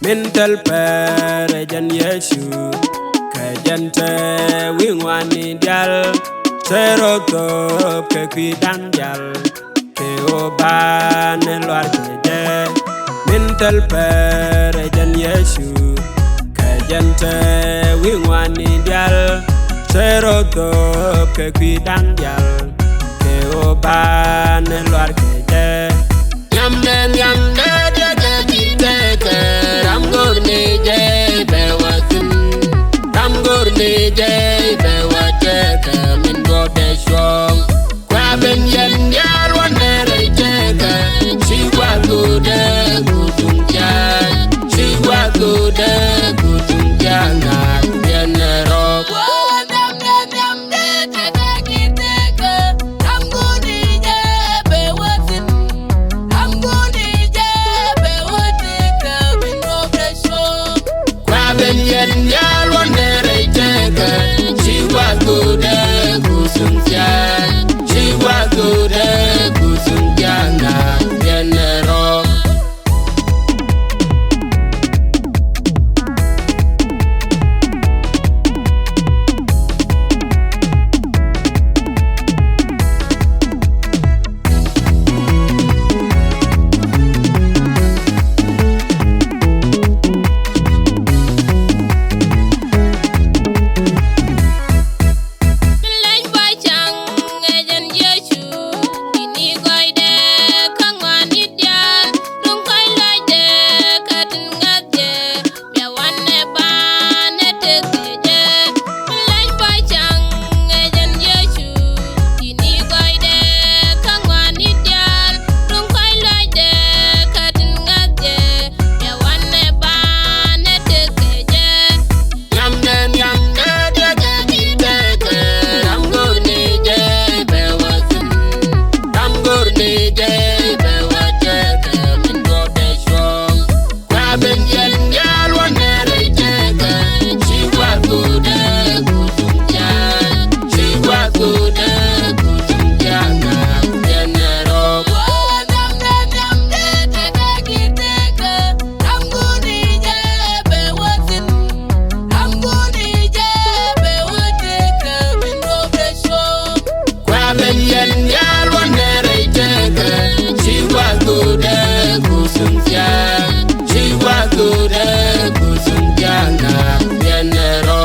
Mintel päär yecu kajante wingwani dial seroto ke kuidang dial ke oban luar keje. Mintel päär yecu kajante wingwani dial seroto ke kuidang dial ke oban luar keje. Yamne Ram gurni jai bewatin, Ram gurni jai bewateka min gode shong. Kwa ben yen yar wane rejeka, shiwa gude kutumja, shiwa gude kutumja ngat yenero. Yen yar wane rejeka, shiwa gude kutumja, shiwa gude kutumja ngat yenero. Yen yar wane rejeka, shiwa gude kutumja, shiwa gude kutumja ngat yenero.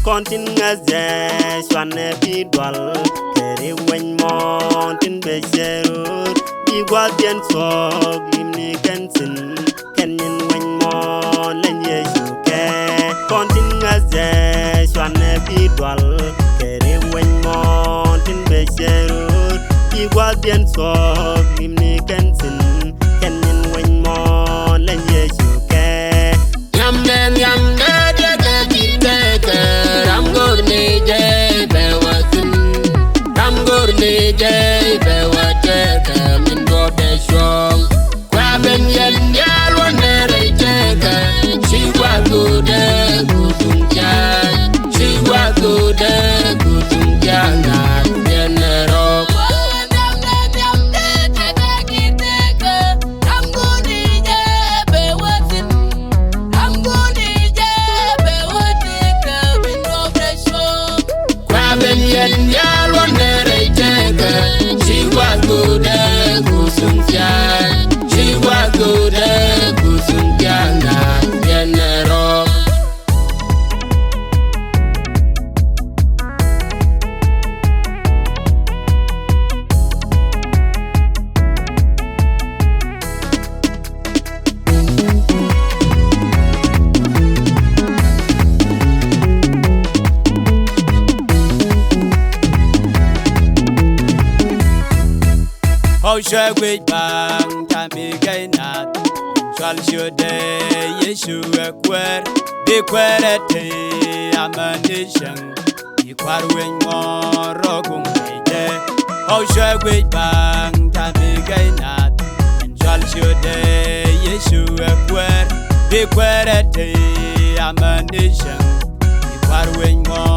Kontin ngazes wane bidwal keri wen montin bejerut igwa bien sog limni kensin kenin wen mon len yecu ke. Kontin ngazes wane bidwal keri wen montin bejerut igwa bien sog limni kensin kenin wen mon len yecu ke. Yamne Ram gurni jai bewatin, Ram gurni jai bewateka min gode shong. Kwa ben yen yar wane rejeka, shiwa gude kutumja, shiwa gude kutumja ngat yenero. Yen yar wane rejeka, shiwa gude kutumja, shiwa gude kutumja ngat yenero. How shall we bang tambi gainat? Shall should yecu equer be querete amanition. Equar wing more rogum. Oh, shall we bang, Tammy Gainat, and shall show day, yecu a queer, be queer at a nation, if I win more.